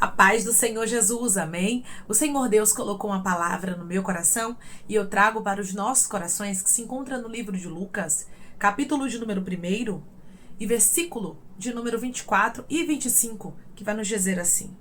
A paz do Senhor Jesus, amém? O Senhor Deus colocou uma palavra no meu coração e eu trago para os nossos corações que se encontra no livro de Lucas, capítulo de número 1 e versículo de número 24 e 25, que vai nos dizer assim: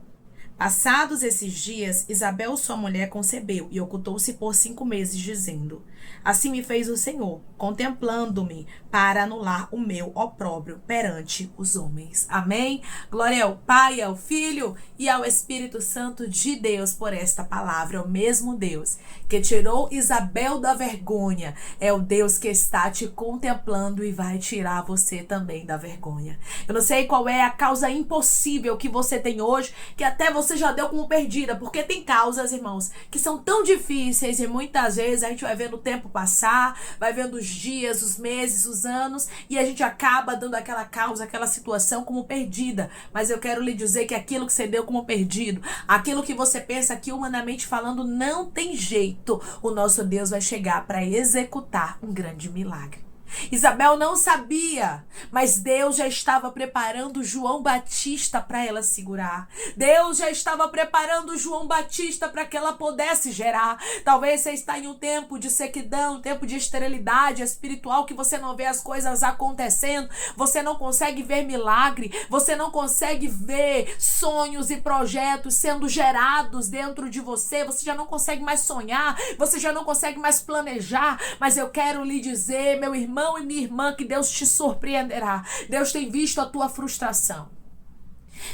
Passados esses dias, Isabel, sua mulher, concebeu e ocultou-se por 5 meses, dizendo: Assim me fez o Senhor, contemplando-me para anular o meu opróbrio perante os homens. Amém? Glória ao Pai, ao Filho e ao Espírito Santo de Deus por esta palavra. É o mesmo Deus que tirou Isabel da vergonha. É o Deus que está te contemplando e vai tirar você também da vergonha. Eu não sei qual é a causa impossível que você tem hoje, que até você já deu como perdida, porque tem causas, irmãos, que são tão difíceis e muitas vezes a gente vai vendo o tempo passar, vai vendo os dias, os meses, os anos e a gente acaba dando aquela causa, aquela situação como perdida. Mas eu quero lhe dizer que aquilo que você deu como perdido, aquilo que você pensa que humanamente falando não tem jeito, o nosso Deus vai chegar para executar um grande milagre. Isabel não sabia, mas Deus já estava preparando João Batista para ela segurar. Deus já estava preparando João Batista para que ela pudesse gerar. Talvez você está em um tempo de sequidão, um tempo de esterilidade espiritual, que você não vê as coisas acontecendo, você não consegue ver milagre, você não consegue ver sonhos e projetos sendo gerados dentro de você, você já não consegue mais sonhar, você já não consegue mais planejar, mas eu quero lhe dizer, meu irmão e minha irmã, que Deus te surpreenderá. Deus tem visto a tua frustração.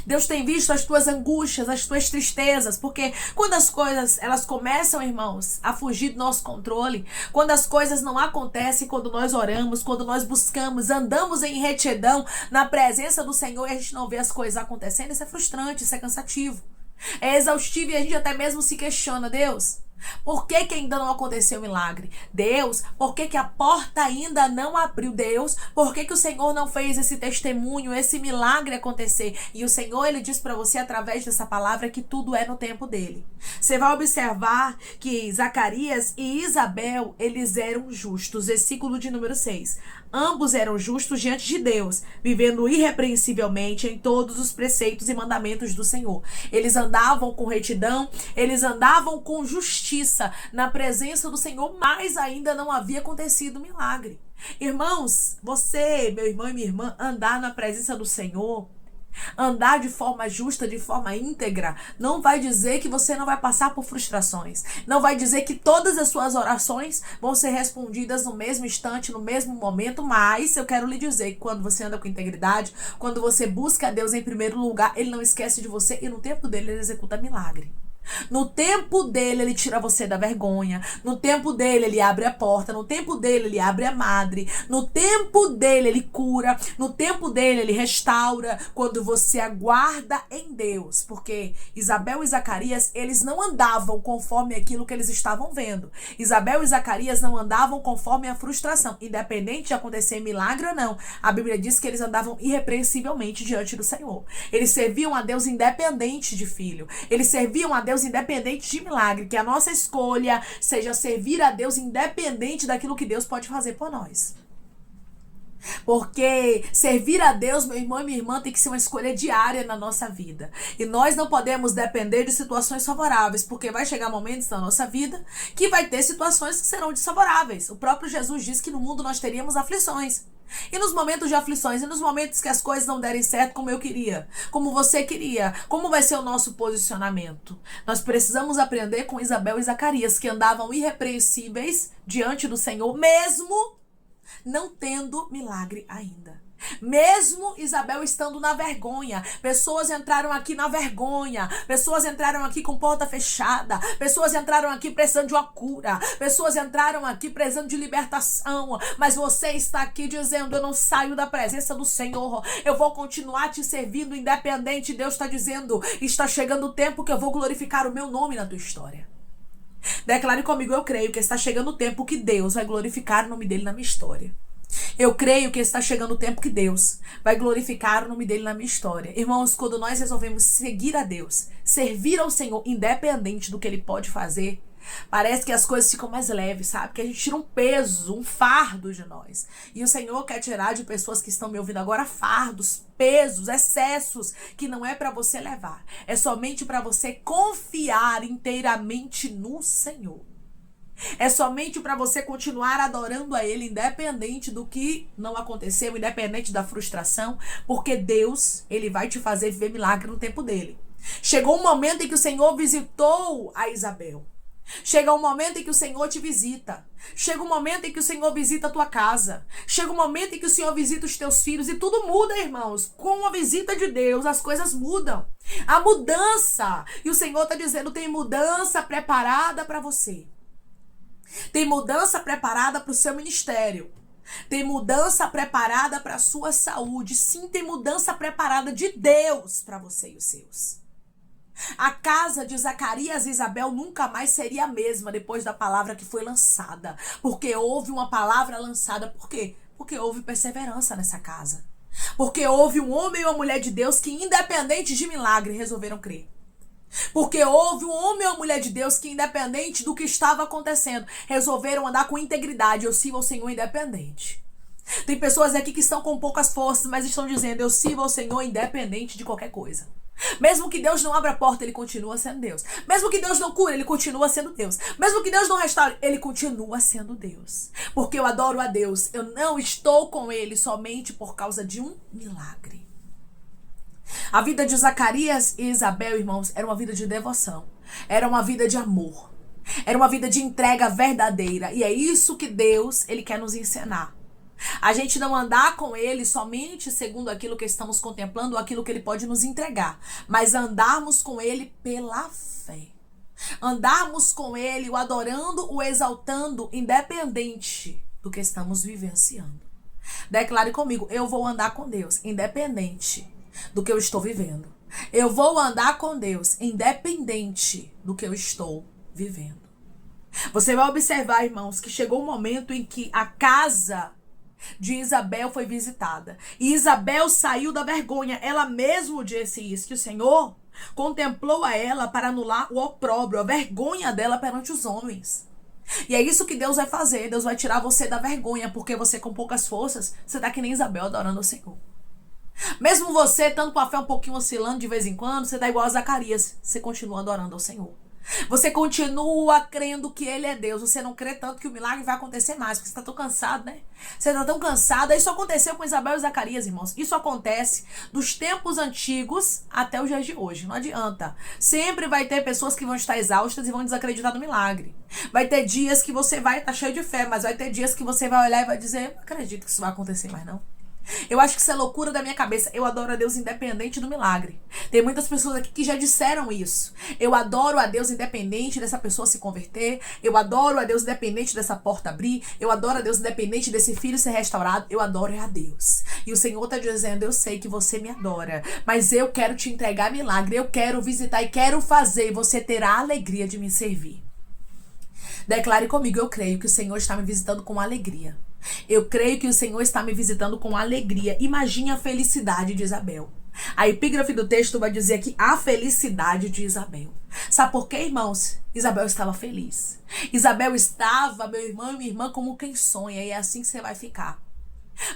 Deus tem visto as tuas angústias, as tuas tristezas, porque quando as coisas, elas começam, irmãos, a fugir do nosso controle, quando as coisas não acontecem, quando nós oramos, quando nós buscamos, andamos em retidão na presença do Senhor e a gente não vê as coisas acontecendo, isso é frustrante, isso é cansativo, é exaustivo e a gente até mesmo se questiona: Deus, por que ainda não aconteceu o milagre? Deus, por que a porta ainda não abriu? Deus, por que o Senhor não fez esse testemunho, esse milagre acontecer? E o Senhor, Ele diz para você através dessa palavra que tudo é no tempo dele. Você vai observar que Zacarias e Isabel, eles eram justos. Versículo de número 6. Ambos eram justos diante de Deus, vivendo irrepreensivelmente em todos os preceitos e mandamentos do Senhor. Eles andavam com retidão, eles andavam com justiça na presença do Senhor, mas ainda não havia acontecido o milagre. Irmãos, você, meu irmão e minha irmã, andar na presença do Senhor, andar de forma justa, de forma íntegra, não vai dizer que você não vai passar por frustrações. Não vai dizer que todas as suas orações vão ser respondidas no mesmo instante, no mesmo momento, mas eu quero lhe dizer que quando você anda com integridade, quando você busca a Deus em primeiro lugar, Ele não esquece de você e no tempo dele Ele executa milagre. No tempo dele, Ele tira você da vergonha. No tempo dele, Ele abre a porta. No tempo dele, Ele abre a madre. No tempo dele, Ele cura. No tempo dele, Ele restaura. Quando você aguarda em Deus. Porque Isabel e Zacarias, eles não andavam conforme aquilo que eles estavam vendo. Isabel e Zacarias não andavam conforme a frustração. Independente de acontecer milagre ou não, a Bíblia diz que eles andavam irrepreensivelmente diante do Senhor. Eles serviam a Deus independente de filho. Eles serviam a Deus independente de milagre. Que a nossa escolha seja servir a Deus independente daquilo que Deus pode fazer por nós. Porque servir a Deus, meu irmão e minha irmã, tem que ser uma escolha diária na nossa vida. E nós não podemos depender de situações favoráveis, porque vai chegar momentos na nossa vida que vai ter situações que serão desfavoráveis. O próprio Jesus disse que no mundo nós teríamos aflições. E nos momentos de aflições, e nos momentos que as coisas não derem certo como eu queria, como você queria, como vai ser o nosso posicionamento? Nós precisamos aprender com Isabel e Zacarias, que andavam irrepreensíveis diante do Senhor, mesmo não tendo milagre ainda. Mesmo Isabel estando na vergonha, pessoas entraram aqui na vergonha, pessoas entraram aqui com porta fechada, pessoas entraram aqui precisando de uma cura, pessoas entraram aqui precisando de libertação, mas você está aqui dizendo: eu não saio da presença do Senhor, eu vou continuar te servindo independente. Deus está dizendo: está chegando o tempo que eu vou glorificar o meu nome na tua história. Declare comigo: eu creio que está chegando o tempo que Deus vai glorificar o nome dele na minha história. Eu creio que está chegando o tempo que Deus vai glorificar o nome dele na minha história. Irmãos, quando nós resolvemos seguir a Deus, servir ao Senhor, independente do que ele pode fazer, Parece que as coisas ficam mais leves, sabe? Que a gente tira um peso, um fardo de nós. E o Senhor quer tirar de pessoas que estão me ouvindo agora fardos, pesos, excessos, que não é para você levar. É somente para você confiar inteiramente no Senhor. É somente para você continuar adorando a Ele, independente do que não aconteceu, independente da frustração, porque Deus, Ele vai te fazer viver milagre no tempo dele. Chegou um momento em que o Senhor visitou a Isabel. Chega um momento em que o Senhor te visita. Chega um momento em que o Senhor visita a tua casa. Chega um momento em que o Senhor visita os teus filhos. E tudo muda, irmãos. Com a visita de Deus, as coisas mudam. A mudança. E o Senhor está dizendo, tem mudança preparada para você. Tem mudança preparada para o seu ministério. Tem mudança preparada para a sua saúde. Sim, tem mudança preparada de Deus para você e os seus. A casa de Zacarias e Isabel nunca mais seria a mesma depois da palavra que foi lançada. Porque houve uma palavra lançada. Por quê? Porque houve perseverança nessa casa. Porque houve um homem e uma mulher de Deus que, independente de milagre, resolveram crer. Porque houve um homem ou mulher de Deus que, independente do que estava acontecendo, resolveram andar com integridade. Eu sirvo ao Senhor independente. Tem pessoas aqui que estão com poucas forças, mas estão dizendo, eu sirvo ao Senhor independente de qualquer coisa. Mesmo que Deus não abra a porta, Ele continua sendo Deus. Mesmo que Deus não cure, Ele continua sendo Deus. Mesmo que Deus não restaure, Ele continua sendo Deus. Porque eu adoro a Deus. Eu não estou com Ele somente por causa de um milagre. A vida de Zacarias e Isabel, irmãos, era uma vida de devoção. Era uma vida de amor. Era uma vida de entrega verdadeira. E é isso que Deus, Ele quer nos ensinar. A gente não andar com Ele somente segundo aquilo que estamos contemplando, ou aquilo que Ele pode nos entregar. Mas andarmos com Ele pela fé. Andarmos com Ele, o adorando, o exaltando, independente do que estamos vivenciando. Declare comigo, eu vou andar com Deus, independente do que eu estou vivendo. Eu vou andar com Deus, independente do que eu estou vivendo. Você vai observar, irmãos, que chegou um momento em que a casa de Isabel foi visitada. E Isabel saiu da vergonha. Ela mesmo disse isso, que o Senhor contemplou a ela para anular o opróbrio, a vergonha dela perante os homens. E é isso que Deus vai fazer. Deus vai tirar você da vergonha, porque você com poucas forças, você está que nem Isabel adorando o Senhor. Mesmo você estando com a fé um pouquinho oscilando de vez em quando, você está igual a Zacarias. Você continua adorando ao Senhor. Você continua crendo que Ele é Deus. Você não crê tanto que o milagre vai acontecer mais, porque você está tão cansado, né? Você está tão cansado. Isso aconteceu com Isabel e Zacarias, irmãos. Isso acontece dos tempos antigos até os dias de hoje. Não adianta. Sempre vai ter pessoas que vão estar exaustas e vão desacreditar no milagre. Vai ter dias que você vai estar cheio de fé, mas vai ter dias que você vai olhar e vai dizer, não acredito que isso vai acontecer mais não. Eu acho que isso é loucura da minha cabeça. Eu adoro a Deus independente do milagre. Tem muitas pessoas aqui que já disseram isso. Eu adoro a Deus independente dessa pessoa se converter. Eu adoro a Deus independente dessa porta abrir. Eu adoro a Deus independente desse filho ser restaurado. Eu adoro a Deus. E o Senhor está dizendo, eu sei que você me adora, mas eu quero te entregar milagre. Eu quero visitar e quero fazer. E você terá a alegria de me servir. Declare comigo, eu creio que o Senhor está me visitando com alegria. Eu creio que o Senhor está me visitando com alegria. Imagine a felicidade de Isabel. A epígrafe do texto vai dizer aqui a felicidade de Isabel. Sabe por quê, irmãos? Isabel estava feliz. Isabel estava, meu irmão e minha irmã, como quem sonha. E é assim que você vai ficar.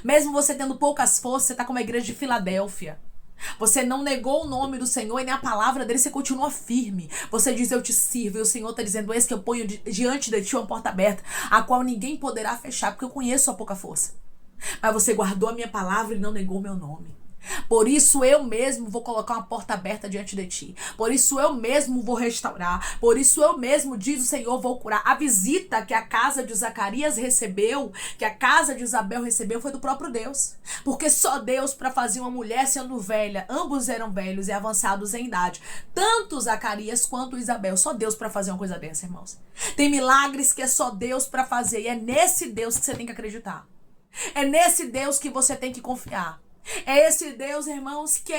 Mesmo você tendo poucas forças, você está como a igreja de Filadélfia. Você não negou o nome do Senhor e nem a palavra dele, você continua firme. Você diz, eu te sirvo. E o Senhor está dizendo, eis que eu ponho diante de ti uma porta aberta, a qual ninguém poderá fechar, porque eu conheço a pouca força. Mas você guardou a minha palavra e não negou o meu nome. Por isso eu mesmo vou colocar uma porta aberta diante de ti. Por isso eu mesmo vou restaurar. Por isso eu mesmo, diz o Senhor, vou curar. A visita que a casa de Zacarias recebeu, que a casa de Isabel recebeu, foi do próprio Deus. Porque só Deus para fazer uma mulher sendo velha. Ambos eram velhos e avançados em idade. Tanto Zacarias quanto Isabel. Só Deus para fazer uma coisa dessa, irmãos. Tem milagres que é só Deus para fazer. E é nesse Deus que você tem que acreditar. É nesse Deus que você tem que confiar. É esse Deus, irmãos, que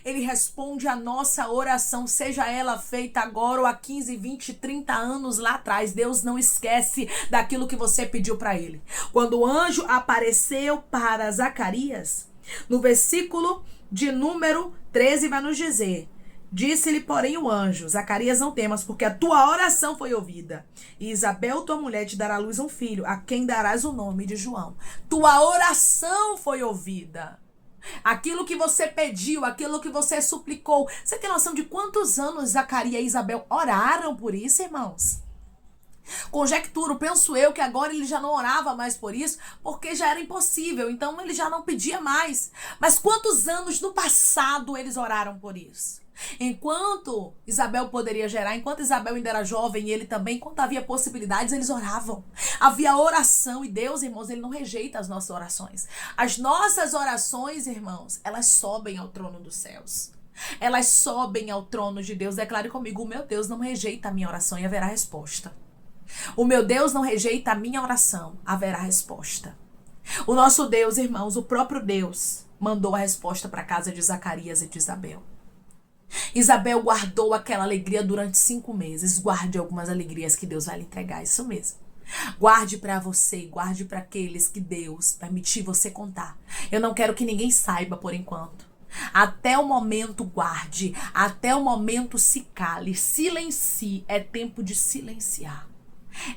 Ele responde a nossa oração, seja ela feita agora ou há 15, 20, 30 anos lá atrás. Deus não esquece daquilo que você pediu para Ele. Quando o anjo apareceu para Zacarias, no versículo de número 13 vai nos dizer Disse-lhe, porém, o anjo: Zacarias, não temas, porque a tua oração foi ouvida. E Isabel, tua mulher, te dará à luz um filho, a quem darás o nome de João. Tua oração foi ouvida. Aquilo que você pediu, aquilo que você suplicou. Você tem noção de quantos anos Zacarias e Isabel oraram por isso, irmãos? Conjecturo, penso eu, que agora ele já não orava mais por isso, porque já era impossível, então ele já não pedia mais. Mas quantos anos no passado eles oraram por isso? Enquanto Isabel poderia gerar, enquanto Isabel ainda era jovem e ele também, enquanto havia possibilidades, eles oravam. Havia oração e Deus, irmãos, ele não rejeita as nossas orações. As nossas orações, irmãos, elas sobem ao trono dos céus. Elas sobem ao trono de Deus. Declare comigo: o meu Deus não rejeita a minha oração e haverá resposta. O meu Deus não rejeita a minha oração, haverá resposta. O nosso Deus, irmãos, o próprio Deus, mandou a resposta para a casa de Zacarias e de Isabel. Isabel guardou aquela alegria durante 5 meses. Guarde algumas alegrias que Deus vai lhe entregar, isso mesmo. Guarde para você, guarde para aqueles que Deus permitir você contar. Eu não quero que ninguém saiba por enquanto. Até o momento guarde, até o momento se cale, silencie. É tempo de silenciar.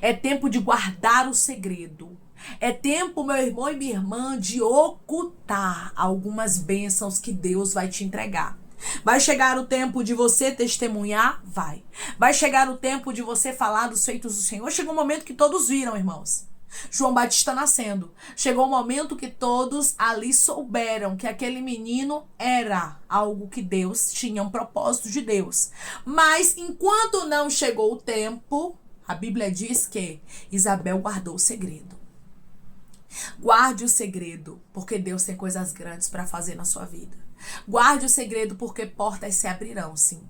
É tempo de guardar o segredo. É tempo, meu irmão e minha irmã, de ocultar algumas bênçãos que Deus vai te entregar. Vai chegar o tempo de você testemunhar? Vai. Vai chegar o tempo de você falar dos feitos do Senhor. Chegou um momento que todos viram, irmãos. João Batista nascendo. Chegou um momento que todos ali souberam que aquele menino era algo que Deus tinha, um propósito de Deus. Mas enquanto não chegou o tempo, a Bíblia diz que Isabel guardou o segredo. Guarde o segredo, porque Deus tem coisas grandes para fazer na sua vida. Guarde o segredo, porque portas se abrirão, sim.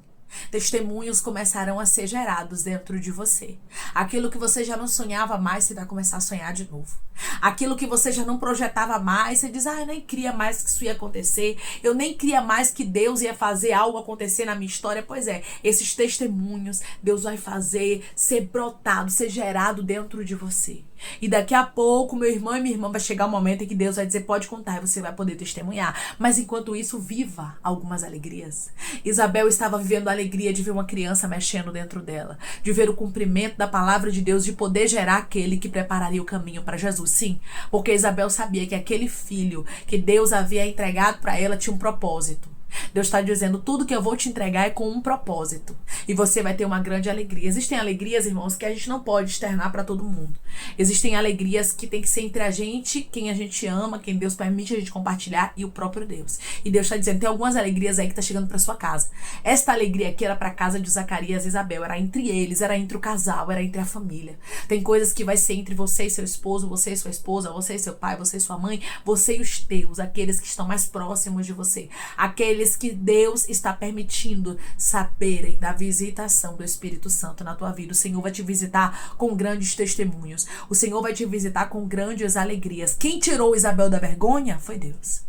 Testemunhos começarão a ser gerados dentro de você. Aquilo que você já não sonhava mais, você vai começar a sonhar de novo. Aquilo que você já não projetava mais, você diz: eu nem cria mais que isso ia acontecer. Eu nem cria mais que Deus ia fazer algo acontecer na minha história. Pois é, esses testemunhos Deus vai fazer ser brotado, ser gerado dentro de você. E daqui a pouco, meu irmão e minha irmã, vai chegar um momento em que Deus vai dizer: pode contar, e você vai poder testemunhar. Mas enquanto isso, viva algumas alegrias. Isabel estava vivendo a alegria de ver uma criança mexendo dentro dela, de ver o cumprimento da palavra de Deus, de poder gerar aquele que prepararia o caminho para Jesus. Sim, porque Isabel sabia que aquele filho que Deus havia entregado para ela tinha um propósito. Deus está dizendo: tudo que eu vou te entregar é com um propósito. E você vai ter uma grande alegria. Existem alegrias, irmãos, que a gente não pode externar para todo mundo. Existem alegrias que tem que ser entre a gente, quem a gente ama, quem Deus permite a gente compartilhar, e o próprio Deus. E Deus está dizendo: tem algumas alegrias aí que tá chegando para sua casa. Esta alegria aqui era para a casa de Zacarias e Isabel. Era entre eles, era entre o casal, era entre a família. Tem coisas que vai ser entre você e seu esposo, você e sua esposa, você e seu pai, você e sua mãe, você e os teus, aqueles que estão mais próximos de você. Aqueles que Deus está permitindo saberem da visitação do Espírito Santo na tua vida. O Senhor vai te visitar com grandes testemunhos. O Senhor vai te visitar com grandes alegrias. Quem tirou Isabel da vergonha foi Deus.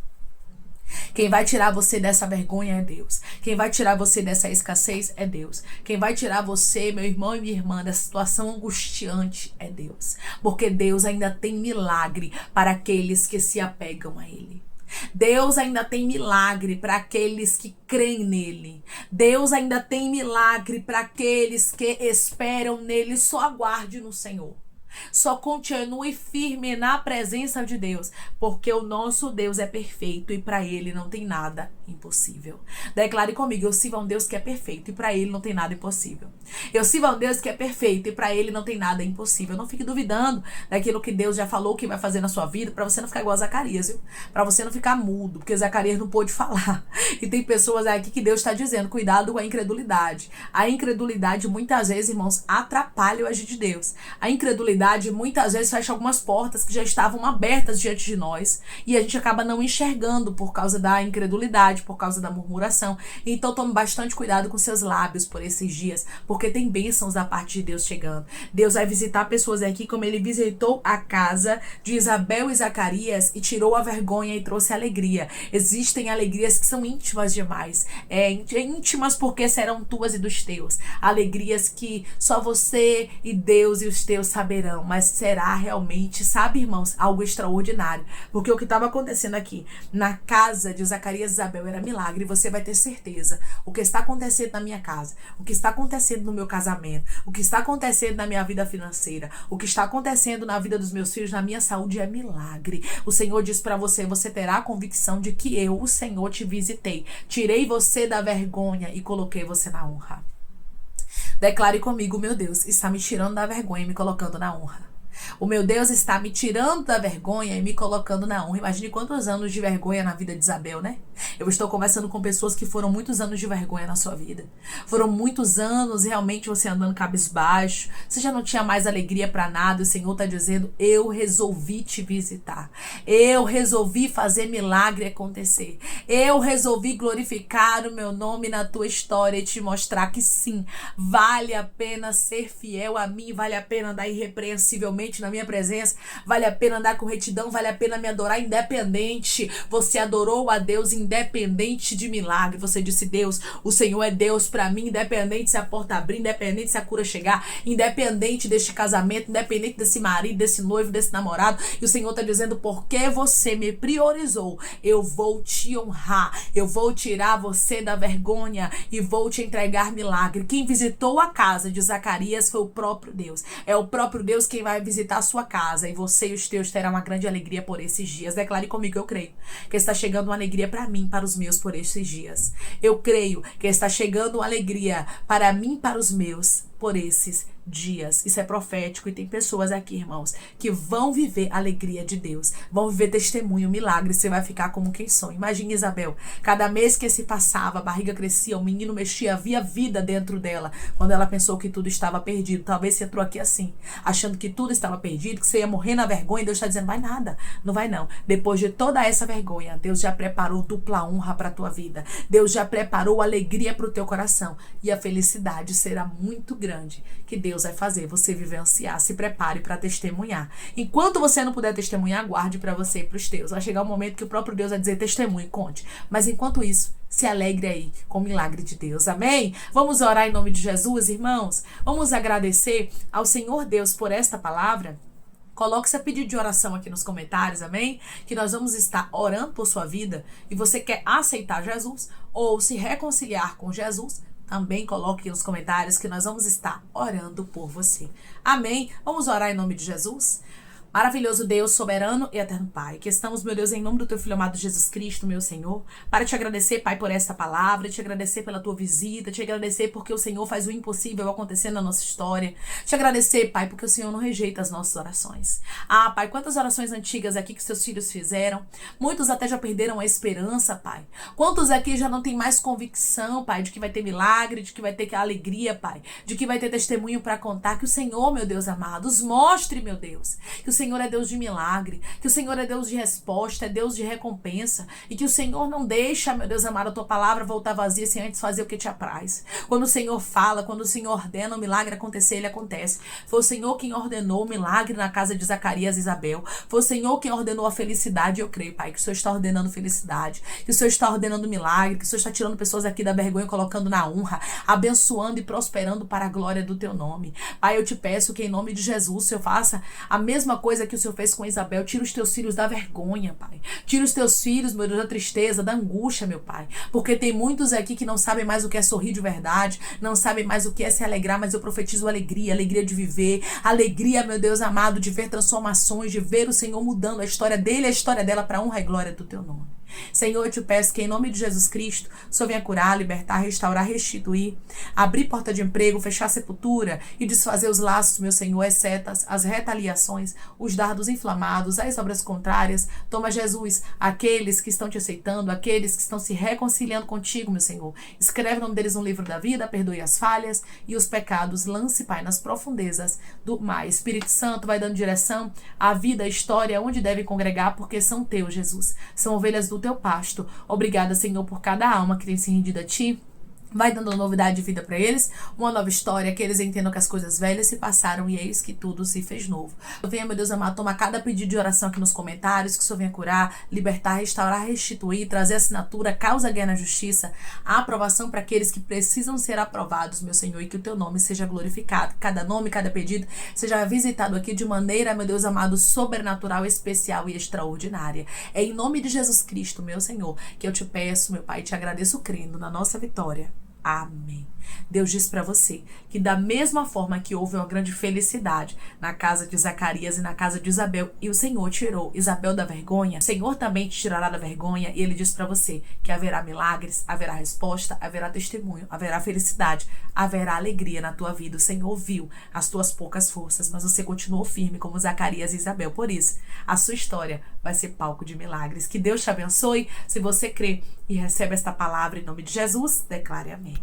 Quem vai tirar você dessa vergonha é Deus. Quem vai tirar você dessa escassez é Deus. Quem vai tirar você, meu irmão e minha irmã, dessa situação angustiante é Deus. Porque Deus ainda tem milagre para aqueles que se apegam a Ele. Deus ainda tem milagre para aqueles que creem nele. Deus ainda tem milagre para aqueles que esperam nele. Só aguarde no Senhor. Só continue firme na presença de Deus, porque o nosso Deus é perfeito e para ele não tem nada impossível. Declare comigo: eu sirvo a um Deus que é perfeito e para ele não tem nada impossível. Eu sirvo a um Deus que é perfeito e para ele não tem nada impossível. Não fique duvidando daquilo que Deus já falou que vai fazer na sua vida, para você não ficar igual a Zacarias, viu? Para você não ficar mudo, porque Zacarias não pôde falar. E tem pessoas aqui que Deus está dizendo: cuidado com a incredulidade. A incredulidade muitas vezes, irmãos, atrapalha o agir de Deus. A incredulidade muitas vezes fecha algumas portas que já estavam abertas diante de nós e a gente acaba não enxergando por causa da incredulidade, por causa da murmuração. Então tome bastante cuidado com seus lábios por esses dias, porque porque tem bênçãos da parte de Deus chegando. Deus vai visitar pessoas aqui como ele visitou a casa de Isabel e Zacarias e tirou a vergonha e trouxe alegria. Existem alegrias que são íntimas demais. Íntimas porque serão tuas e dos teus. Alegrias que só você e Deus e os teus saberão, mas será realmente, sabe, irmãos, algo extraordinário. Porque o que estava acontecendo aqui na casa de Zacarias e Isabel era milagre. E você vai ter certeza. O que está acontecendo na minha casa, o que está acontecendo no meu casamento, o que está acontecendo na minha vida financeira, o que está acontecendo na vida dos meus filhos, na minha saúde é milagre. O Senhor diz para você, você terá a convicção de que eu, o Senhor, te visitei. Tirei você da vergonha e coloquei você na honra. Declare comigo, meu Deus está me tirando da vergonha e me colocando na honra. O meu Deus está me tirando da vergonha e me colocando na honra. Imagine quantos anos de vergonha na vida de Isabel, né? Eu estou conversando com pessoas que foram muitos anos de vergonha na sua vida. Foram muitos anos realmente você andando cabisbaixo. Você já não tinha mais alegria para nada. O Senhor está dizendo, eu resolvi te visitar. Eu resolvi fazer milagre acontecer. Eu resolvi glorificar o meu nome na tua história e te mostrar que sim, vale a pena ser fiel a mim, vale a pena andar irrepreensivelmente na minha presença, vale a pena andar com retidão, vale a pena me adorar independente. Você adorou a Deus independente de milagre. Você disse, Deus, o Senhor é Deus pra mim, independente se a porta abrir, independente se a cura chegar, independente deste casamento, independente desse marido, desse noivo, desse namorado. E o Senhor tá dizendo, porque você me priorizou, eu vou te honrar, eu vou tirar você da vergonha e vou te entregar milagre. Quem visitou a casa de Zacarias foi o próprio Deus. É o próprio Deus quem vai visitar a sua casa e você e os teus terão uma grande alegria por esses dias. Declare comigo, eu creio que está chegando uma alegria para mim, para os meus por esses dias. Eu creio que está chegando uma alegria para mim, para os meus por esses dias. Isso é profético e tem pessoas aqui, irmãos, que vão viver a alegria de Deus, vão viver testemunho, milagre. Você vai ficar como quem sonha. Imagine Isabel, cada mês que se passava, a barriga crescia, o menino mexia, havia vida dentro dela, quando ela pensou que tudo estava perdido. Talvez você entrou aqui assim, achando que tudo estava perdido, que você ia morrer na vergonha, e Deus está dizendo, vai nada, não vai não. Depois de toda essa vergonha, Deus já preparou dupla honra para a tua vida, Deus já preparou alegria para o teu coração, e a felicidade será muito grande que Deus vai fazer você vivenciar. Se prepare para testemunhar. Enquanto você não puder testemunhar, guarde para você e para os teus. Vai chegar um momento que o próprio Deus vai dizer, testemunhe, conte. Mas enquanto isso, se alegre aí com o milagre de Deus. Amém? Vamos orar em nome de Jesus, irmãos? Vamos agradecer ao Senhor Deus por esta palavra? Coloque seu pedido de oração aqui nos comentários, amém? Que nós vamos estar orando por sua vida e você quer aceitar Jesus ou se reconciliar com Jesus, também coloque nos comentários que nós vamos estar orando por você. Amém? Vamos orar em nome de Jesus? Maravilhoso Deus, soberano e eterno Pai, que estamos, meu Deus, em nome do teu Filho amado Jesus Cristo, meu Senhor, para te agradecer, Pai, por esta palavra, te agradecer pela tua visita, te agradecer porque o Senhor faz o impossível acontecer na nossa história, te agradecer, Pai, porque o Senhor não rejeita as nossas orações. Ah, Pai, quantas orações antigas aqui que seus filhos fizeram, muitos até já perderam a esperança, Pai. Quantos aqui já não tem mais convicção, Pai, de que vai ter milagre, de que vai ter alegria, Pai, de que vai ter testemunho para contar, que o Senhor, meu Deus amado, os mostre, meu Deus, que o Senhor é Deus de milagre, que o Senhor é Deus de resposta, é Deus de recompensa, e que o Senhor não deixa, meu Deus amado, a tua palavra voltar vazia sem antes fazer o que te apraz. Quando o Senhor fala, quando o Senhor ordena o milagre acontecer, ele acontece. Foi o Senhor quem ordenou o milagre na casa de Zacarias e Isabel. Foi o Senhor quem ordenou a felicidade. Eu creio, Pai, que o Senhor está ordenando felicidade, que o Senhor está ordenando milagre, que o Senhor está tirando pessoas aqui da vergonha, colocando na honra, abençoando e prosperando para a glória do teu nome. Pai, eu te peço que em nome de Jesus o Senhor faça a mesma coisa que o Senhor fez com Isabel. Tira os teus filhos da vergonha, Pai. Tira os teus filhos, meu Deus, da tristeza, da angústia, meu Pai. Porque tem muitos aqui que não sabem mais o que é sorrir de verdade, não sabem mais o que é se alegrar, mas eu profetizo alegria, alegria de viver, alegria, meu Deus amado, de ver transformações, de ver o Senhor mudando a história dele, a história dela para a honra e glória do teu nome. Senhor, eu te peço que em nome de Jesus Cristo, o Senhor venha curar, libertar, restaurar, restituir, abrir porta de emprego, fechar a sepultura e desfazer os laços, meu Senhor, as setas, as retaliações, os dardos inflamados, as obras contrárias. Toma, Jesus, aqueles que estão te aceitando, aqueles que estão se reconciliando contigo, meu Senhor. Escreve o nome deles no livro da vida, perdoe as falhas e os pecados, lance, Pai, nas profundezas do mar. Espírito Santo vai dando direção à vida, à história, onde deve congregar, porque são teus, Jesus. São ovelhas do teu pasto. Obrigada, Senhor, por cada alma que tem se rendido a ti. Vai dando novidade de vida para eles, uma nova história, que eles entendam que as coisas velhas se passaram e eis que tudo se fez novo. Venha, meu Deus amado, tomar cada pedido de oração aqui nos comentários, que o Senhor venha curar, libertar, restaurar, restituir, trazer assinatura, causa guerra na justiça, a aprovação para aqueles que precisam ser aprovados, meu Senhor, e que o teu nome seja glorificado. Cada nome, cada pedido seja visitado aqui de maneira, meu Deus amado, sobrenatural, especial e extraordinária. É em nome de Jesus Cristo, meu Senhor, que eu te peço, meu Pai, e te agradeço crendo na nossa vitória. Amém. Deus diz para você que da mesma forma que houve uma grande felicidade na casa de Zacarias e na casa de Isabel, e o Senhor tirou Isabel da vergonha, o Senhor também te tirará da vergonha, e Ele diz para você que haverá milagres, haverá resposta, haverá testemunho, haverá felicidade, haverá alegria na tua vida. O Senhor viu as tuas poucas forças, mas você continuou firme como Zacarias e Isabel. Por isso, a sua história vai ser palco de milagres. Que Deus te abençoe. Se você crê e recebe esta palavra em nome de Jesus, declare amém.